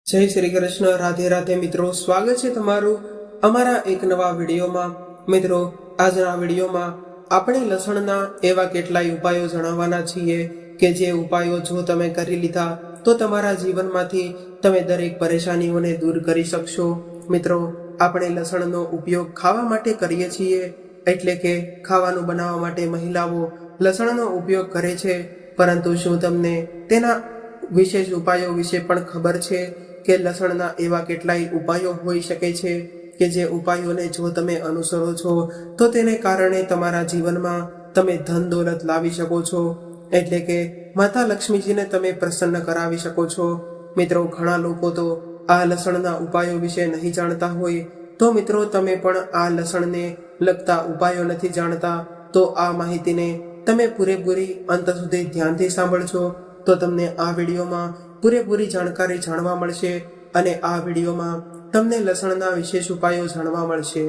જય શ્રી કૃષ્ણ, રાધે રાધે મિત્રો, સ્વાગત છે તમારું અમારા એક નવા વિડીયોમાં। મિત્રો, આજના વિડીયોમાં આપણે લસણના એવા કેટલાય ઉપાયો જણાવવાના છીએ કે જે ઉપાયો જો તમે કરી લીધા તો તમારા જીવનમાંથી તમે દરેક પરેશાનીઓને દૂર કરી શકશો। મિત્રો, આપણે લસણનો ઉપયોગ ખાવા માટે કરીએ છીએ, એટલે કે ખાવાનું બનાવવા માટે મહિલાઓ લસણનો ઉપયોગ કરે છે, પરંતુ શું તમને તેના વિશેષ ઉપાયો વિશે પણ ખબર છે કે લસણના એવા કેટલાય ઉપાયો હોઈ શકે છે કે જે ઉપાયોને જો તમે અનુસરો છો તો તેને કારણે તમારા જીવનમાં તમે ધન દોલત લાવી શકો છો, એટલે કે માતા લક્ષ્મીજીને તમે પ્રસન્ન કરાવી શકો છો। મિત્રો, ઘણા લોકો તો આ લસણના ઉપાયો વિશે નહીં જાણતા હોય, તો મિત્રો તમે પણ આ લસણને લગતા ઉપાયો નથી જાણતા તો આ માહિતીને તમે પૂરેપૂરી અંત સુધી ધ્યાનથી સાંભળજો તો તમને આ વિડીયોમાં પૂરેપૂરી જાણકારી જાણવા મળશે અને આ વિડીયોમાં તમને લસણના વિશેષ ઉપાયો જાણવા મળશે।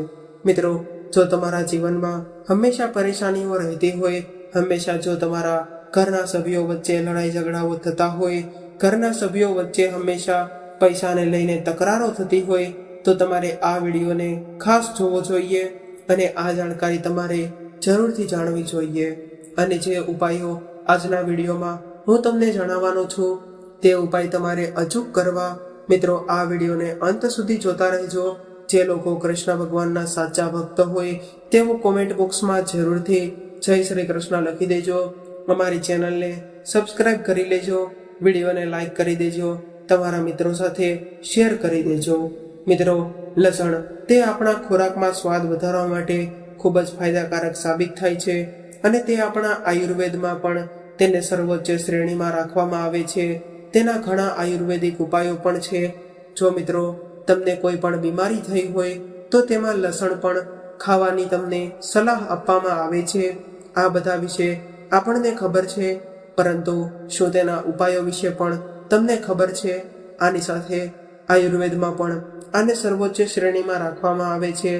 મિત્રો, જો તમારા જીવનમાં હંમેશા પરેશાનીઓ રહેતી હોય, હંમેશા જો તમારા ઘરના સભ્યો વચ્ચે લડાઈ ઝઘડાઓ થતા હોય, ઘરના સભ્યો વચ્ચે હંમેશા પૈસાને લઈને તકરારો થતી હોય, તો તમારે આ વિડીયોને ખાસ જોવો જોઈએ અને આ જાણકારી તમારે જરૂરથી જાણવી જોઈએ। અને જે ઉપાયો આજના વિડીયોમાં હું તમને જણાવવાનો છું તે ઉપાય તમારે અચૂક કરવા। મિત્રો, આ વિડીયોને અંત સુધી જોતા રહેજો। જે લોકો કૃષ્ણ ભગવાનના સાચા ભક્ત હોય તેઓ કોમેન્ટ બોક્સમાં જરૂરથી જય શ્રી કૃષ્ણ લખી દેજો, અમારી ચેનલને સબસ્ક્રાઇબ કરી લેજો, વિડીયોને લાઈક કરી દેજો, તમારા મિત્રો સાથે શેર કરી દેજો। મિત્રો, લસણ તે આપણા ખોરાકમાં સ્વાદ વધારવા માટે ખૂબ જ ફાયદાકારક સાબિત થાય છે અને તે આપણા આયુર્વેદમાં પણ તેને સર્વોચ્ચ શ્રેણીમાં રાખવામાં આવે છે। તેના ઘણા આયુર્વેદિક ઉપાયો પણ છે। જો મિત્રો તમને કોઈ પણ બીમારી થઈ હોય તો તેમાં લસણ પણ ખાવાની તમને સલાહ આપવામાં આવે છે। આ બધા વિશે આપણને ખબર છે, પરંતુ શું તેના ઉપાયો વિશે પણ તમને ખબર છે? આની સાથે આયુર્વેદમાં પણ આને સર્વોચ્ચ શ્રેણીમાં રાખવામાં આવે છે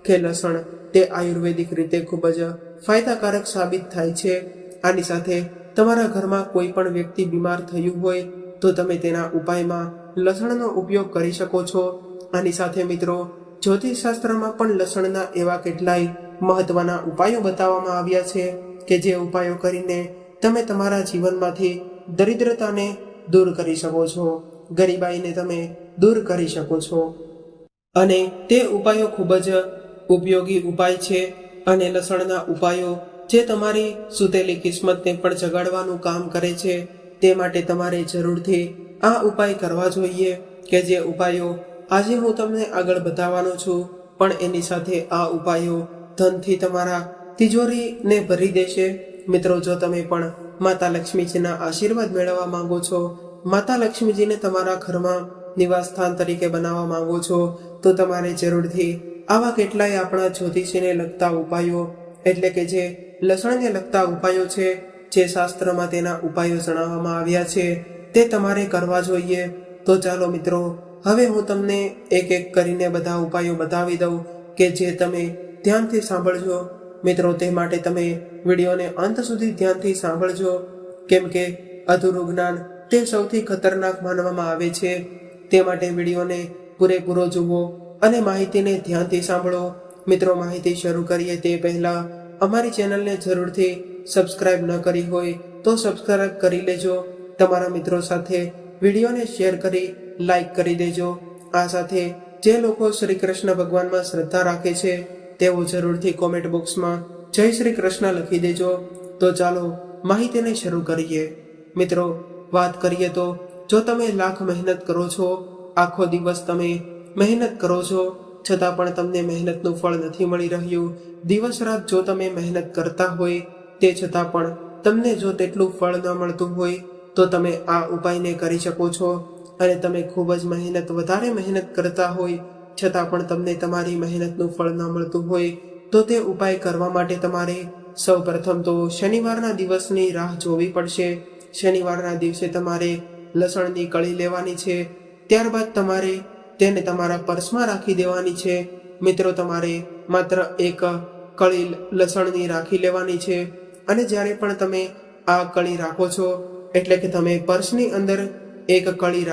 કે લસણ તે આયુર્વેદિક રીતે ખૂબ જ ફાયદાકારક સાબિત થાય છે। આની સાથે તમારા ઘરમાં કોઈ પણ વ્યક્તિ બીમાર થયું હોય તો તમે તેના ઉપાયમાં લસણનો ઉપયોગ કરી શકો છો। આની સાથે મિત્રો, જ્યોતિષશાસ્ત્રમાં પણ લસણના એવા કેટલાય મહત્વના ઉપાયો બતાવવામાં આવ્યા છે કે જે ઉપાયો કરીને તમે તમારા જીવનમાંથી દરિદ્રતાને દૂર કરી શકો છો, ગરીબાઈને તમે દૂર કરી શકો છો અને તે ઉપાયો ખૂબ જ ઉપયોગી ઉપાય છે। અને લસણના ઉપાયો જે તમારી સૂતેલી કિસ્મતને પણ જગાડવાનું કામ કરે છે, તે માટે તમારે જરૂરથી આ ઉપાય કરવા જોઈએ કે જે ઉપાયો આજે હું તમને આગળ બતાવવાનો છું, પણ એની સાથે આ ઉપાયો ધનથી તમારા તિજોરીને ભરી દેશે। મિત્રો, જો તમે પણ માતા લક્ષ્મીજીના આશીર્વાદ મેળવવા માંગો છો, માતા લક્ષ્મીજીને તમારા ઘરમાં નિવાસ સ્થાન તરીકે બનાવવા માંગો છો, તો તમારે જરૂરથી આવા કેટલાય આપણા જ્યોતિષીને લગતા ઉપાયો, એટલે કે જે લસણને લગતા ઉપાયો છે, જે શાસ્ત્રમાં તેના ઉપાયો જણાવવામાં આવ્યા છે, તે તમારે કરવા જોઈએ। તો ચાલો મિત્રો, હવે હું તમને એક એક કરીને બધા ઉપાયો બતાવી દઉં કે જે તમે ધ્યાનથી સાંભળજો। મિત્રો, તે માટે તમે વિડીયોને અંત સુધી ધ્યાનથી સાંભળજો, કેમ કે અધૂરું જ્ઞાન તે સૌથી ખતરનાક માનવામાં આવે છે। તે માટે વિડીયોને પૂરેપૂરો જુઓ અને માહિતીને ધ્યાનથી સાંભળો। મિત્રો, માહિતી શરૂ કરીએ તે પહેલા અમારી ચેનલને જરૂરથી સબસ્ક્રાઇબ ન કરી હોય તો સબસ્ક્રાઇબ કરી લેજો, તમારા મિત્રો સાથે વિડીયોને શેર કરી લાઈક કરી દેજો। આ સાથે જે લોકો શ્રી કૃષ્ણ ભગવાનમાં શ્રદ્ધા રાખે છે તેઓ જરૂરથી કોમેન્ટ બોક્સમાં જય શ્રી કૃષ્ણ લખી દેજો। તો ચાલો માહિતીને શરૂ કરીએ। મિત્રો, વાત કરીએ તો જો તમે લાખ મહેનત કરો છો, આખો દિવસ તમે મહેનત કરો છો, છતાં પણ તમને મહેનતનું ફળ નથી મળી રહ્યું, દિવસ રાત જો તમે મહેનત કરતા હોય તે છતાં પણ તમને જો તેટલું ફળ ન મળતું હોય તો તમે આ ઉપાયને કરી શકો છો। અને તમે ખૂબ જ વધારે મહેનત કરતા હોય છતાં પણ તમને તમારી મહેનતનું ફળ ન મળતું હોય તો તે ઉપાય કરવા માટે તમારે સૌ પ્રથમ તો શનિવારના દિવસની રાહ જોવી પડશે। શનિવારના દિવસે તમારે લસણની કળી લેવાની છે, ત્યારબાદ તમારે તેને તમારા પર્સમાં રાખી દેવાની છે। મિત્રો, તમારે માત્ર એક કળી લસણની રાખી લેવાની છે અને જ્યારે પણ તમે આ કળી રાખો છો, એટલે કે તમે પર્સની અંદર એક કળી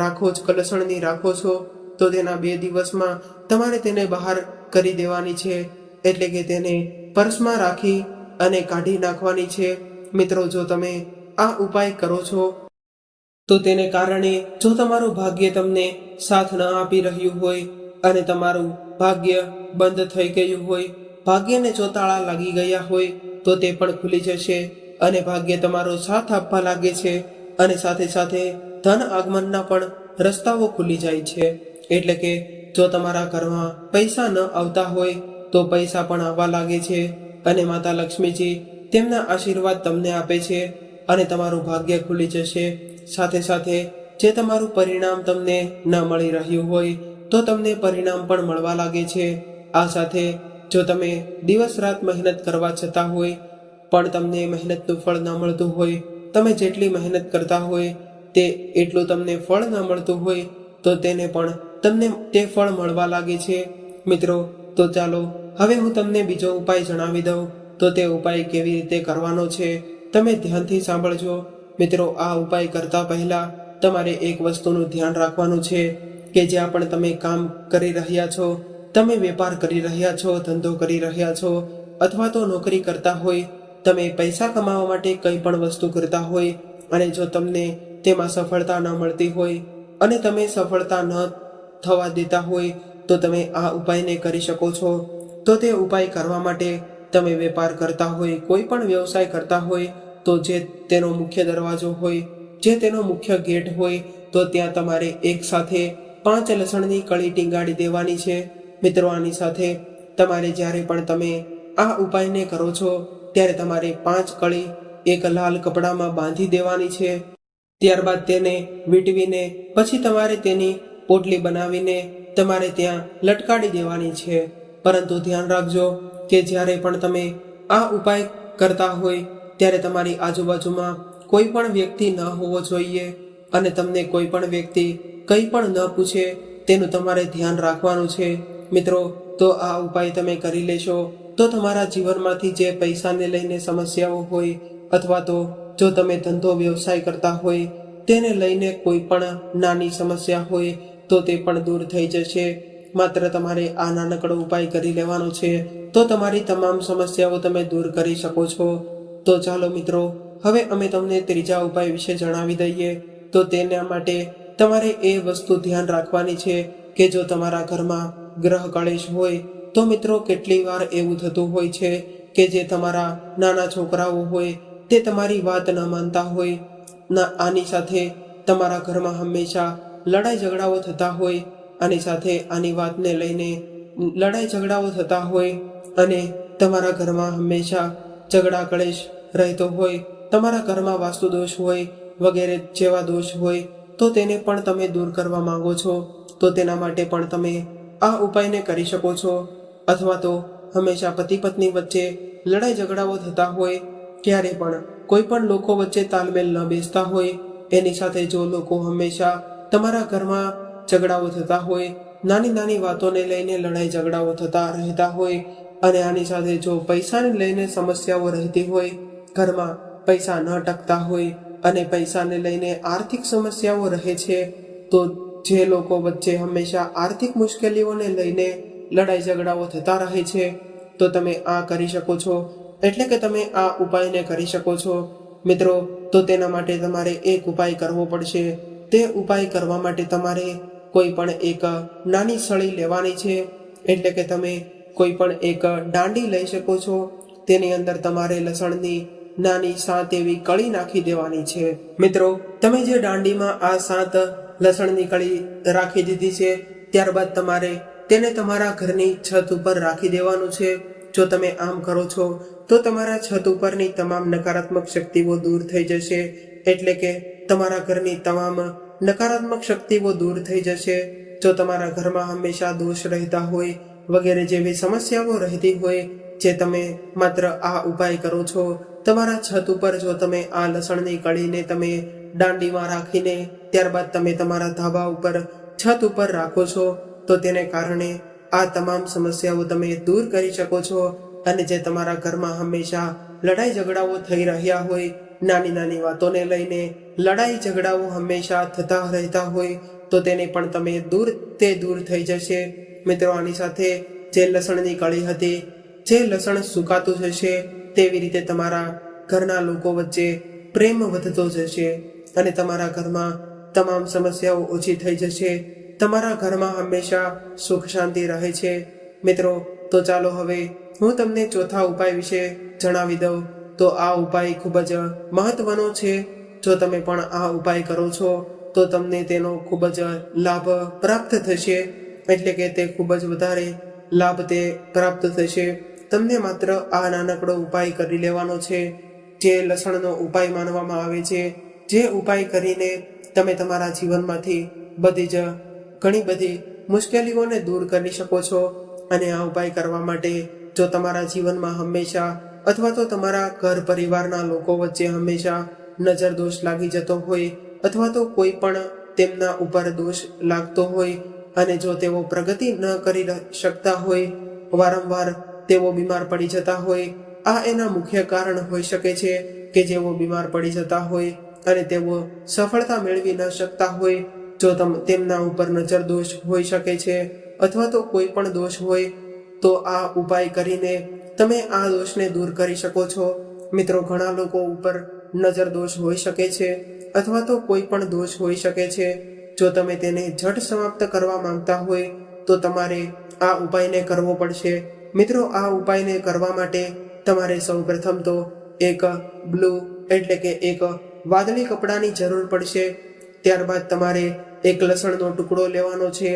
રાખો જ લસણની રાખો છો તો તેના 2 દિવસમાં તમારે તેને બહાર કરી દેવાની છે, એટલે કે તેને પર્સમાં રાખી અને કાઢી નાખવાની છે. મિત્રો, જો તમે આ ઉપાય કરો છો તો તેને કારણે જો તમારું ભાગ્ય તમને સાથ ન આપી રહ્યું હોય અને તમારું ભાગ્ય બંધ થઈ ગયું હોય, ભાગ્યને જો તાળા લાગી ગયા હોય તો તે પણ ખુલી જશે અને ભાગ્ય તમારો સાથ આપવા લાગે છે અને સાથે સાથે ધન આગમનના પણ રસ્તાઓ ખુલી જાય છે. એટલે કે જો તમારા ઘરમાં પૈસા ન આવતા હોય તો પૈસા પણ આવવા લાગે છે અને માતા લક્ષ્મીજી તેમના આશીર્વાદ તમને આપે છે અને તમારું ભાગ્ય ખુલી જશે. સાથે સાથે જે તમારું પરિણામ તમને ન મળી રહ્યું હોય તો તમને પરિણામ પણ મળવા લાગે છે. આ સાથે જો તમે દિવસ રાત મહેનત કરવા છતાં હોય પણ તમને મહેનતનું ફળ ન મળતું હોય, તમે જેટલી મહેનત કરતા હોય તે એટલું તમને ફળ ન મળતું હોય તો તેને પણ તમને તે ફળ મળવા લાગે છે. મિત્રો, તો ચાલો હવે હું તમને બીજો ઉપાય જણાવી દઉં. તો તે ઉપાય કેવી રીતે કરવાનો છે તમે ધ્યાનથી સાંભળજો. મિત્રો, આ ઉપાય કરતા પહેલા તમારે એક વસ્તુનું ધ્યાન રાખવાનું છે કે જ્યાં પણ તમે કામ કરી રહ્યા છો, તમે વેપાર કરી રહ્યા છો, ધંધો કરી રહ્યા છો અથવા તો નોકરી કરતા હોય, તમે પૈસા કમાવા માટે કંઈ પણ વસ્તુ કરતા હોય અને જો તમને તેમાં સફળતા ન મળતી હોય અને તમે સફળતા ન થવા દેતા હોય તો તમે આ ઉપાયને કરી શકો છો. તો તે ઉપાય કરવા માટે તમે વેપાર કરતા હોય, કોઈ પણ વ્યવસાય કરતા હોય તો જે તેનો મુખ્ય દરવાજો હોય, જે તેનો મુખ્ય ગેટ હોય તો ત્યાં તમારે એક સાથે 5 લસણની કળી ટીંગાડી દેવાની છે. મિત્રો, આની સાથે તમારે જ્યારે પણ તમે આ ઉપાયને કરો છો ત્યારે તમારે 5 કળી એક લાલ કપડામાં બાંધી દેવાની છે. ત્યારબાદ તેને વીંટવીને પછી તમારે તેની પોટલી બનાવીને તમારે ત્યાં લટકાડી દેવાની છે. પરંતુ ધ્યાન રાખજો કે જ્યારે પણ તમે આ ઉપાય કરતા હોય ત્યારે તમારી આજુબાજુમાં કોઈ પણ વ્યક્તિ ન હોવો જોઈએ અને તમને કોઈ પણ વ્યક્તિ કંઈ પણ ન પૂછે તેનું તમારે ધ્યાન રાખવાનું છે. મિત્રો, તો આ ઉપાય તમે કરી લેશો તો તમારા જીવનમાંથી જે પૈસાને લઈને સમસ્યાઓ હોય અથવા તો જો તમે ધંધો વ્યવસાય કરતા હોય તેને લઈને કોઈ પણ નાની સમસ્યા હોય તો તે પણ દૂર થઈ જશે. માત્ર તમારે આ નાનકડો ઉપાય કરી લેવાનો છે તો તમારી તમામ સમસ્યાઓ તમે દૂર કરી શકો છો. તો ચાલો મિત્રો, હવે અમે તમને ત્રીજા ઉપાય વિશે જણાવી દઈએ. તો તેના માટે તમારે એ વસ્તુ ધ્યાન રાખવાની છે કે જો તમારા ઘરમાં ગ્રહ કલેશ હોય તો મિત્રો કેટલી વાર એવું થતું હોય છે કે જે તમારા નાના છોકરાઓ હોય તે તમારી વાત ન માનતા હોય. આની સાથે તમારા ઘરમાં હંમેશા લડાઈ ઝઘડાઓ થતા હોય, આની સાથે આની વાતને લઈને લડાઈ ઝઘડાઓ થતા હોય અને તમારા ઘરમાં હંમેશા ઝઘડા કલેશ રહેતો હોય, તમારા ઘરમાં વાસ્તુ દોષ હોય વગેરે જેવા દોષ હોય તો તેને પણ તમે દૂર કરવા માંગો છો તો તેના માટે પણ તમે આ ઉપાયને કરી શકો છો. અથવા તો હંમેશા પતિ પત્ની વચ્ચે લડાઈ ઝઘડાઓ થતા હોય, ક્યારે પણ કોઈ પણ લોકો વચ્ચે તાલમેલ ન બેસતા હોય, એની સાથે જો લોકો હંમેશા તમારા ઘરમાં ઝઘડાઓ થતા હોય, નાની નાની વાતોને લઈને લડાઈ ઝઘડાઓ થતા રહેતા હોય અને આની સાથે જો પૈસાને લઈને સમસ્યાઓ રહેતી હોય, ઘરમાં પૈસા ન ટકતા હોય અને પૈસાને લઈને આર્થિક સમસ્યાઓ રહે છે, તો જે લોકો વચ્ચે હંમેશા આર્થિક મુશ્કેલીઓને લઈને લડાઈ ઝઘડાઓ થતા રહે છે તો તમે આ કરી શકો છો. એટલે કે તમે આ ઉપાયને કરી શકો છો. મિત્રો, તો તેના માટે તમારે એક ઉપાય કરવો પડશે. તે ઉપાય કરવા માટે તમારે કોઈ પણ એક નાની સળી લેવાની છે. એટલે કે તમે કોઈ પણ એક દાંડી લઈ શકો છો. તેની અંદર તમારે લસણની નાની 7 એવી કળી નાખી દેવાની છે. મિત્રો, તમે જે દાંડીમાં આ 7 લસણની કળી રાખી દીધી છે ત્યારબાદ તમારે તેને તમારા ઘરની છત ઉપર રાખી દેવાનું છે. જો તમે આમ કરો છો તો તમારા છત ઉપરની તમામ નકારાત્મક શક્તિઓ દૂર થઈ જશે. એટલે કે તમારા ઘરની તમામ નકારાત્મક શક્તિઓ દૂર થઈ જશે. જો તમારા ઘરમાં હંમેશા દોષ રહેતા હોય વગેરે જેવી સમસ્યાઓ રહેતી હોય, જે તમે માત્ર આ ઉપાય કરો છો, તમારા છત ઉપર જો તમે આ લસણની કળીને તમે દાંડીમાં રાખીને ત્યારબાદ તમે તમારા ધાબા ઉપર છત ઉપર રાખો છો તો તેને કારણે આ તમામ સમસ્યાઓ તમે દૂર કરી શકો છો. અને જે તમારા ઘરમાં હંમેશા લડાઈ ઝઘડાઓ થઈ રહ્યા હોય, નાની નાની વાતોને લઈને લડાઈ ઝઘડાઓ હંમેશા થતા રહેતા હોય તો તેને પણ તમે દૂર થઈ જશે। મિત્રો, આની સાથે જે લસણની કળી હતી, જે લસણ સુકાતું જશે, તેવી રીતે તમારા ઘરના લોકો વચ્ચે પ્રેમ વધતો જશે અને તમારા ઘરમાં તમામ સમસ્યાઓ ઓછી થઈ જશે। તમારા ઘરમાં હંમેશા સુખ શાંતિ રહે છે। મિત્રો, તો ચાલો હવે હું તમને ચોથા ઉપાય વિશે જણાવી દઉં। તો આ ઉપાય ખૂબ જ મહત્વનો છે। જો તમે પણ આ ઉપાય કરો છો તો તમને તેનો ખૂબ જ લાભ પ્રાપ્ત થશે, એટલે કે તે ખૂબ જ વધારે લાભ તે પ્રાપ્ત થશે। તમને માત્ર આ નાનકડો ઉપાય કરી લેવાનો છે, જે લસણનો ઉપાય માનવામાં આવે છે, જે ઉપાય કરીને તમે તમારા જીવનમાંથી ઘણી બધી મુશ્કેલીઓને દૂર કરી શકો છો। અને આ ઉપાય કરવા માટે જો તમારા જીવનમાં હંમેશા અથવા તો તમારા ઘર પરિવારના લોકો વચ્ચે હંમેશા નજર દોષ લાગી જતો હોય અથવા તો કોઈ પણ તેમના ઉપર દોષ લાગતો હોય અને જો તેઓ પ્રગતિ ન કરી શકતા હોય, વારંવાર તેઓ બીમાર પડી જતા હોય, આ એના મુખ્ય કારણ હોઈ શકે છે કે જેઓ બીમાર પડી જતા હોય અને તેઓ સફળતા મેળવી ન શકતા હોય। જો તેમના ઉપર નજર દોષ હોઈ શકે છે અથવા તો કોઈ પણ દોષ હોય તો આ ઉપાય કરીને તમે આ દોષને દૂર કરી શકો છો। મિત્રો, ઘણા લોકો ઉપર નજર દોષ હોઈ શકે છે અથવા તો કોઈ પણ દોષ હોઈ શકે છે। જો તમે તેને ઝટ સમાપ્ત કરવા માંગતા હોય તો તમારે આ ઉપાયને કરવો પડશે। મિત્રો, આ ઉપાયને કરવા માટે તમારે સૌપ્રથમ તો એક બ્લુ એટલે કે એક વાદળી કપડાની જરૂર પડશે। ત્યારબાદ તમારે એક લસણનો ટુકડો લેવાનો છે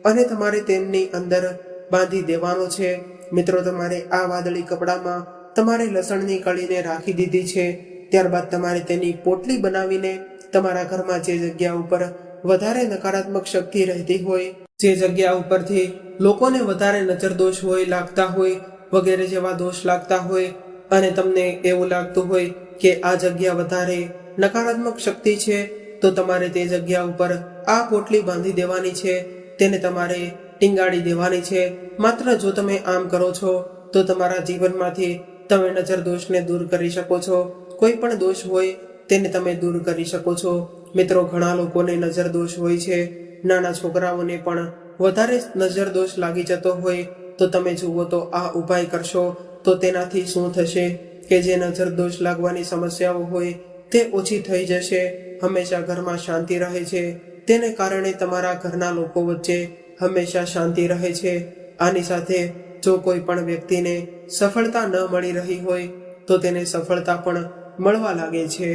અને તમારે તેમની અંદર બાંધી દેવાનો છે। મિત્રો, તમારે આ વાદળી કપડામાં તમારે લસણની કળીને રાખી દીધી છે। ત્યારબાદ તમારે તેની પોટલી બનાવીને તમારા ઘરમાં જે જગ્યા ઉપર વધારે નકારાત્મક શક્તિ રહેતી હોય, જે જગ્યા ઉપરથી લોકોને વધારે નજર દોષ હોય લાગતા હોય વગેરે જેવા દોષ લાગતા હોય અને તમને એવું લાગતું હોય કે આ જગ્યા વધારે નકારાત્મક શક્તિ છે, તો તમારે તે જગ્યા ઉપર આ પોટલી બાંધી દેવાની છે, તેને તમારે ટીંગાડી દેવાની છે। માત્ર જો તમે આમ કરો છો તો તમારા જીવનમાંથી તમે નજર દોષને દૂર કરી શકો છો। કોઈ પણ દોષ હોય તેને તમે દૂર કરી શકો છો। મિત્રો, ઘણા લોકોને નજર દોષ હોય છે, નાના છોકરાઓને પણ વધારે નજર દોષ લાગી જતો હોય તો તમે જુઓ તો આ ઉપાય કરશો તો તેનાથી શું થશે કે જે નજર દોષ લાગવાની સમસ્યાઓ હોય તે ઓછી થઈ જશે। હંમેશા ઘરમાં શાંતિ રહે છે, તેને કારણે તમારા ઘરના લોકો વચ્ચે હંમેશા શાંતિ રહે છે। આની સાથે જો કોઈ પણ વ્યક્તિને સફળતા ન મળી રહી હોય તો તેને સફળતા પણ મળવા લાગે છે।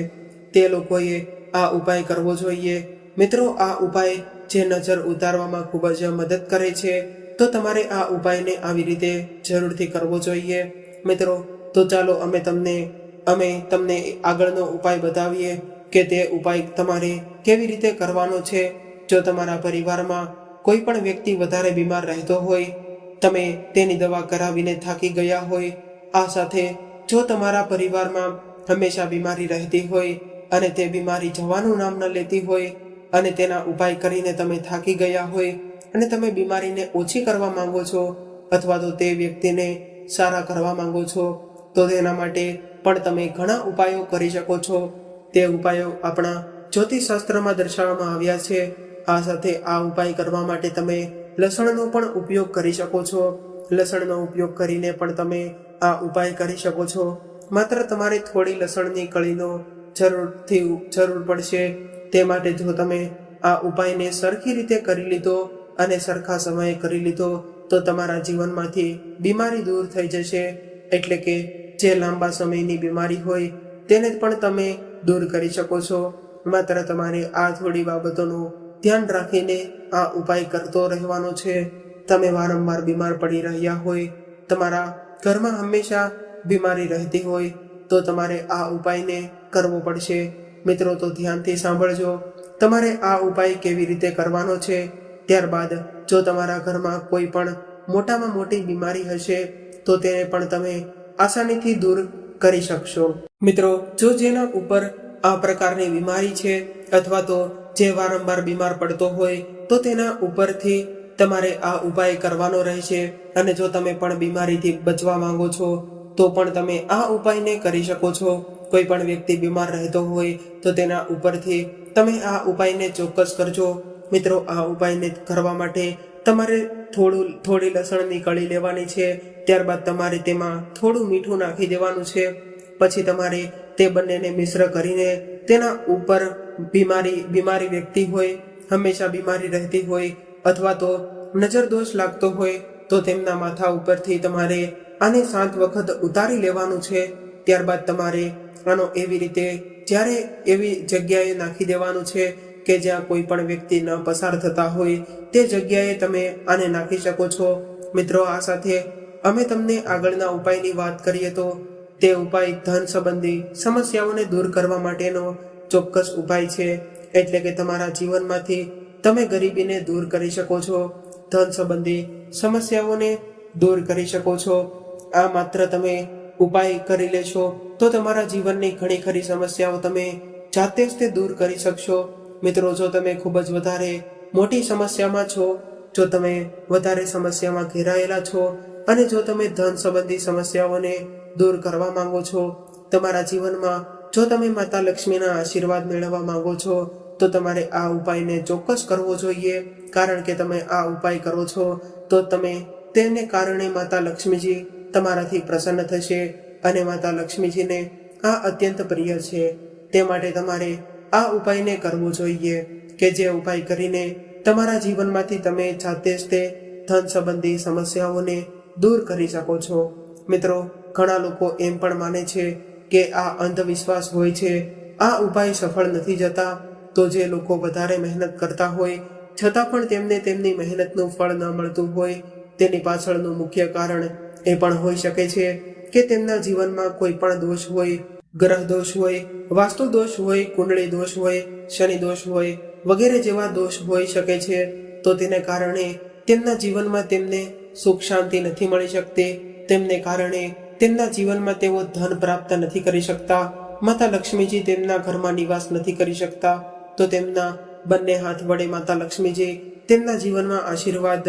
તે લોકોએ આ ઉપાય કરવો જોઈએ। મિત્રો, આ ઉપાય જે નજર ઉતારવામાં ખૂબ જ મદદ કરે છે, તો તમારે આ ઉપાયને આવી રીતે જરૂરથી કરવો જોઈએ। મિત્રો, તો ચાલો અમે તમને આગળનો ઉપાય બતાવીએ કે તે ઉપાય તમારે કેવી રીતે કરવાનો છે। જો તમારા પરિવારમાં કોઈ પણ વ્યક્તિ વધારે બીમાર રહેતો હોય, તમે તેની દવા કરાવીને થાકી ગયા હોય, આ સાથે જો તમારા પરિવારમાં હંમેશા બીમારી રહેતી હોય અને તે બીમારી જવાનું નામ ન લેતી હોય અને તેના ઉપાય કરીને તમે થાકી ગયા હોય અને તમે બીમારીને ઓછી કરવા માંગો છો અથવા તો તે વ્યક્તિને સારા કરવા માંગો છો, તો તેના માટે પણ તમે ઘણા ઉપાયો કરી શકો છો। તે ઉપાયો આપણા જ્યોતિષશાસ્ત્રમાં દર્શાવવામાં આવ્યા છે। આ સાથે આ ઉપાય કરવા માટે તમે લસણનો પણ ઉપયોગ કરી શકો છો। લસણનો ઉપયોગ કરીને પણ તમે આ ઉપાય કરી શકો છો। માત્ર તમારે થોડી લસણની કળીનો જરૂર પડશે। તે માટે જો તમે આ ઉપાયને સરખી રીતે કરી લીધો અને સરખા સમયે કરી લીધો તો તમારા જીવનમાંથી બીમારી દૂર થઈ જશે। એટલે કે જે લાંબા સમયની બીમારી હોય તેને પણ તમે દૂર કરી શકો છો। માત્ર તમારે આ થોડી બાબતોનું ધ્યાન રાખીને આ ઉપાય કરતો રહેવાનો છે। તમે વારંવાર બીમાર પડી રહ્યા હોય, તમારા ઘરમાં હંમેશા બીમારી રહેતી હોય તો તમારે આ ઉપાયને કરવો પડશે। મિત્રો, તો ધ્યાનથી સાંભળજો, તમારે આ ઉપાય કેવી રીતે કરવાનો છે। ત્યારબાદ જો તમારા ઘરમાં કોઈ પણ મોટામાં મોટી બીમારી હશે તો તેને પણ તમે આસાનીથી દૂર કરી શકશો। મિત્રો, જો જેના ઉપર આ પ્રકારની બીમારી છે અથવા તો જે વારંવાર બીમાર પડતો હોય તો તેના ઉપરથી તમારે આ ઉપાય કરવાનો રહેશે। અને જો તમે પણ બીમારીથી બચવા માંગો છો તો પણ તમે આ ઉપાયને કરી શકો છો। કોઈ પણ વ્યક્તિ બીમાર રહેતો હોય તો તેના ઉપરથી તમે આ ઉપાયને ચોક્કસ કરજો. મિત્રો, આ ઉપાયને કરવા માટે તમારે થોડી લસણની કળી લેવાની છે. ત્યારબાદ તમારે તેમાં થોડું મીઠું નાખી દેવાનું છે. પછી તમારે તે બંનેને મિશ્ર કરીને તેના ઉપર બીમારી વ્યક્તિ હોય, હંમેશા બીમારી રહેતી હોય અથવા તો નજર દોષ લાગતો હોય તો તેમના માથા ઉપરથી તમારે આને 7 વખત ઉતારી લેવાનું છે. ત્યારબાદ તમારે આનો એવી રીતે જ્યારે એવી જગ્યાએ નાખી દેવાનું છે કે જ્યાં કોઈ પણ વ્યક્તિ ન પસાર થતા હોય તે જગ્યાએ તમે આને નાખી શકો છો. મિત્રો, આ સાથે અમે તમને આગળના ઉપાયની વાત કરીએ તો તે ઉપાય ધન સંબંધી સમસ્યાઓને દૂર કરવા માટેનો ચોક્કસ ઉપાય છે. એટલે કે તમારા જીવનમાંથી તમે ગરીબીને દૂર કરી શકો છો, ધન સંબંધી સમસ્યાઓને દૂર કરી શકો છો. આ માત્ર તમે ઉપાય કરી લેશો તો તમારા જીવનની ઘણી ખરી સમસ્યાઓ તમે જાતે જ તે દૂર કરી શકશો. મિત્રો, જો તમે ખૂબ જ વધારે મોટી સમસ્યામાં છો, જો તમે વધારે સમસ્યામાં ઘેરાયેલા છો અને જો તમે ધન સંબંધી સમસ્યાઓને દૂર કરવા માંગો છો તમારા જીવનમાં, જો તમે માતા લક્ષ્મીના આશીર્વાદ મેળવવા માંગો છો તો તમારે આ ઉપાયને ચોક્કસ કરવો જોઈએ. કારણ કે તમે આ ઉપાય કરો છો તો તેને કારણે માતા લક્ષ્મીજી તમારાથી પ્રસન્ન થશે અને માતા લક્ષ્મીજીને આ અત્યંત પ્રિય છે. તે માટે તમારે આ ઉપાયને કરવો જોઈએ કે જે ઉપાય કરીને તમારા જીવનમાંથી તમે જાતે જ તે ધન સંબંધી સમસ્યાઓને દૂર કરી શકો છો. મિત્રો, ઘણા લોકો એમ પણ માને છે કે આ અંધવિશ્વાસ હોય છે, આ ઉપાય સફળ નથી જતા. તો જે લોકો વધારે મહેનત કરતા હોય છતાં પણ તેમને તેમની મહેનતનું ફળ ન મળતું હોય તેની પાછળનું મુખ્ય કારણ એ પણ હોઈ શકે છે કે તેમના જીવનમાં કોઈ પણ દોષ હોય, ગ્રહ દોષ હોય, વાસ્તુ દોષ હોય, કુંડળી દોષ હોય, શનિ દોષ હોય વગેરે જેવા દોષ હોઈ શકે છે. તો તેને કારણે તેમના જીવનમાં તેમને સુખ શાંતિ નથી મળી શકતી. તેમને કારણે તેમના જીવનમાં તેઓ ધન પ્રાપ્ત નથી કરી શકતા. માતા લક્ષ્મીજી તેમના ઘરમાં નિવાસ નથી કરી શકતા. તો તેમના બંને હાથ વડે માતા લક્ષ્મીજી તેમના જીવનમાં આશીર્વાદ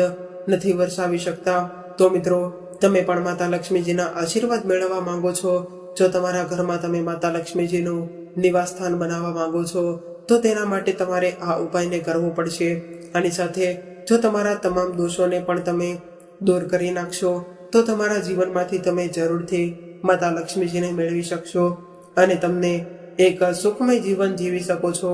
નથી વરસાવી શકતા. તો મિત્રો, તમે પણ માતા લક્ષ્મીજીના આશીર્વાદ મેળવવા માંગો છો, જો તમારા ઘરમાં તમે માતા લક્ષ્મીજીનું નિવાસ સ્થાન બનાવવા માંગો છો તો તેના માટે તમારે આ ઉપાયને કરવો પડશે. આની સાથે જો તમારા તમામ દોષોને પણ તમે દૂર કરી નાખશો તો તમારા જીવનમાંથી તમે જરૂરથી માતા લક્ષ્મીજીને મેળવી શકશો અને તમને એક સુખમય જીવન જીવી શકો છો.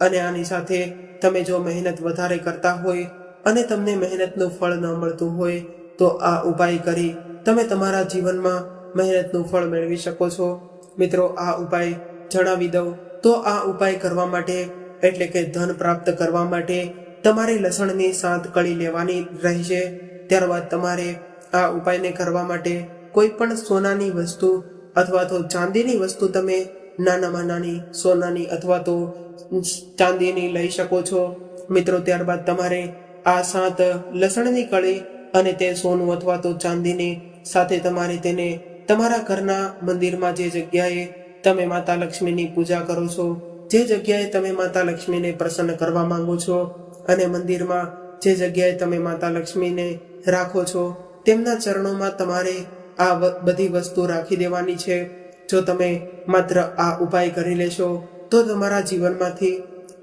અને આની સાથે તમે જો મહેનત વધારે કરતા હોય અને તમને મહેનતનું ફળ ન મળતું હોય તો આ ઉપાય કરી તમે તમારા જીવનમાં મહેનતનું ફળ મેળવી શકો છો. મિત્રો, આ ઉપાય જણાવી દઉં તો આ ઉપાય કરવા માટે એટલે કે ધન પ્રાપ્ત કરવા માટે તમારે લસણની 7 કળી લેવાની રહેશે. ત્યારબાદ તમારે આ ઉપાયને કરવા માટે કોઈ પણ સોનાની વસ્તુ અથવા તો ચાંદીની વસ્તુ તમે નાનામાં નાની સોનાની અથવા તો ચાંદીની લઈ શકો છો. મિત્રો, ત્યારબાદ તમારે આ 7 લસણની કળી અને તે સોનું અથવા તો ચાંદીની સાથે તમારે તેને તમારા ઘરના મંદિરમાં જે જગ્યાએ તમે માતા લક્ષ્મીની પૂજા કરો છો, જે જગ્યાએ તમે માતા લક્ષ્મીને પ્રસન્ન કરવા માંગો છો અને મંદિરમાં જે જગ્યાએ તમે માતા લક્ષ્મીને રાખો છો તેમના ચરણોમાં તમારે આ બધી વસ્તુ રાખી દેવાની છે. જો તમે માત્ર આ ઉપાય કરી લેશો તો તમારા જીવનમાંથી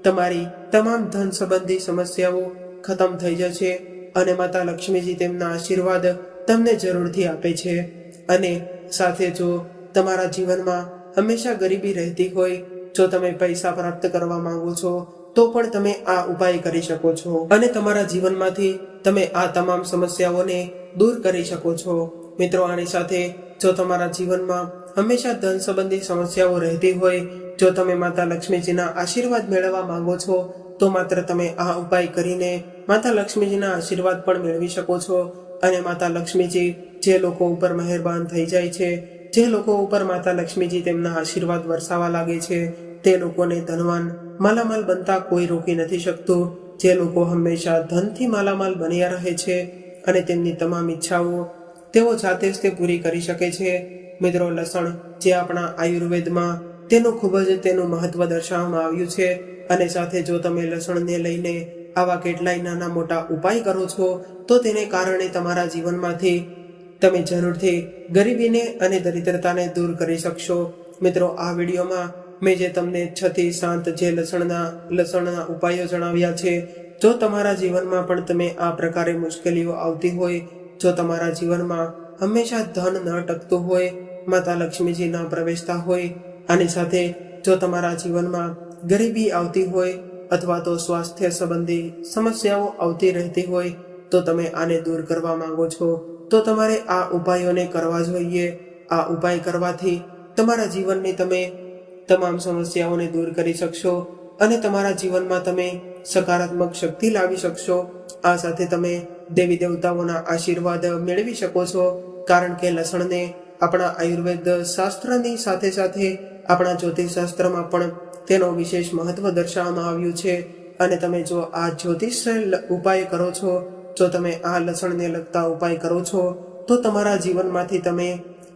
તમારી તમામ ધન સંબંધી સમસ્યાઓ ખતમ થઈ જશે અને માતા લક્ષ્મીજી તેમના આશીર્વાદ તમને જરૂરથી આપે છે. અને સાથે જો તમારા જીવનમાં હંમેશા ગરીબી રહેતી હોય, જો તમે પૈસા પ્રાપ્ત કરવા માંગો છો તો પણ તમે આ ઉપાય કરી શકો છો અને તમારા જીવનમાંથી તમે આ તમામ સમસ્યાઓને દૂર કરી શકો છો. મિત્રો, આની સાથે જો તમારા જીવનમાં હંમેશા ધન સંબંધી સમસ્યાઓ રહેતી હોય, જો તમે માતા લક્ષ્મીજીના આશીર્વાદ મેળવવા માંગો છો તો માત્ર તમે આ ઉપાય કરીને માતા લક્ષ્મીજીના આશીર્વાદ પણ મેળવી શકો છો. અને માતા લક્ષ્મીજી જે લોકો ઉપર મહેરબાન થઈ જાય છે, જે લોકો ઉપર માતા લક્ષ્મીજી તેમના આશીર્વાદ વરસાવવા લાગે છે, તે લોકોને ધનવાન માલામાલ બનતા કોઈ રોકી નથી શકતું. જે લોકો હંમેશા ધનથી માલામાલ બન્યા રહે છે અને તેમની તમામ ઈચ્છાઓ તેઓ જાતે જ તે પૂરી કરી શકે છે. મિત્રો, લસણ જે આપણા આયુર્વેદમાં તેનું મહત્વ દર્શાવવામાં આવ્યું છે અને સાથે જો તમે લસણને લઈને આવા કેટલાય નાના મોટા ઉપાય કરો છો તો તેને કારણે તમારા જીવનમાંથી તમે જરૂરથી ગરીબીને અને દરિદ્રતાને દૂર કરી શકશો. મિત્રો, આ વિડીયોમાં મેં જે તમને 6 થી 7 જે લસણના ઉપાયો જણાવ્યા છે, જો તમારા જીવનમાં પણ તમે આ પ્રકારે મુશ્કેલીઓ આવતી હોય, જો તમારા જીવનમાં હંમેશા ધન ન ટકતું હોય, માતા લક્ષ્મીજી ન પ્રવેશતા હોય, આની સાથે જો તમારા જીવનમાં ગરીબી આવતી હોય અથવા તો સ્વાસ્થ્ય સંબંધી સમસ્યાઓ આવતી રહેતી હોય, તો તમે આને દૂર કરવા માંગો છો, તો તમારે આ ઉપાયોને કરવા જોઈએ. આ ઉપાય કરવાથી તમારા જીવનની તમે તમામ સમસ્યાઓને દૂર કરી શકશો અને તમારા જીવનમાં તમે સકારાત્મક શક્તિ લાવી શકશો. આ સાથે તમે દેવી દેવતાઓના આશીર્વાદ મેળવી શકો છો, કારણ કે લસણને આપણા આયુર્વેદ શાસ્ત્રની સાથે સાથે આપણા જ્યોતિષશાસ્ત્રમાં પણ તેનો વિશેષ મહત્વ દર્શાવવામાં આવ્યું છે. અને તમે જો આ જ્યોતિષ ઉપાય કરો છો, જો તમે આ લસણને લગતા ઉપાય કરો છો, તો તમારા જીવનમાંથી તમે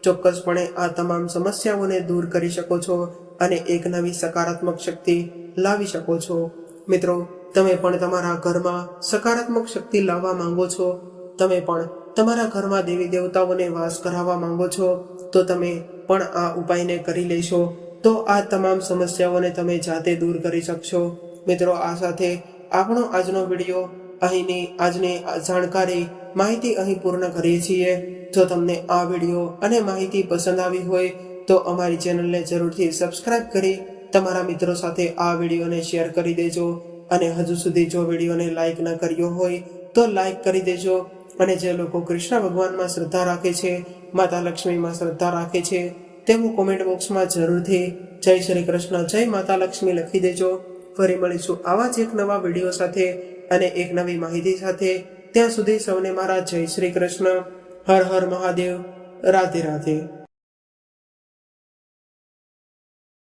ચોક્કસપણે આ તમામ સમસ્યાઓને દૂર કરી શકો છો અને એક નવી સકારાત્મક શક્તિ લાવી શકો છો. મિત્રો, તમે પણ તમારા ઘરમાં સકારાત્મક શક્તિ લાવવા માંગો છો, તમે પણ તમારા ઘરમાં દેવી દેવતાઓને વાસ કરાવવા માંગો છો, તો તમે પણ આ ઉપાયને કરી લેશો, તો આ તમામ સમસ્યાઓને તમે જાતે દૂર કરી શકશો. મિત્રો, આ સાથે આપણો આજનો વિડીયો આજની જાણકારી માહિતી અહીં પૂર્ણ કરીએ છીએ. જો તમને આ વિડીયો અને માહિતી પસંદ આવી હોય તો અમારી ચેનલને જરૂરથી સબસ્ક્રાઇબ કરી તમારા મિત્રો સાથે આ વિડીયોને શેર કરી દેજો. અને હજુ સુધી જો વિડીયોને લાઇક ન કર્યો હોય તો લાઇક કરી દેજો. અને જે લોકો કૃષ્ણ ભગવાનમાં શ્રદ્ધા રાખે છે, માતા લક્ષ્મીમાં શ્રદ્ધા રાખે છે, તેવું કોમેન્ટ બોક્સમાં જરૂરથી જય શ્રી કૃષ્ણ, જય માતા લક્ષ્મી લખી દેજો. ફરી મળીશું આવા જ એક નવા વિડીયો સાથે અને એક નવી માહિતી સાથે. ત્યાં સુધી સૌને મારા જય શ્રી કૃષ્ણ. હર હર મહાદેવ. રાધે રાધે.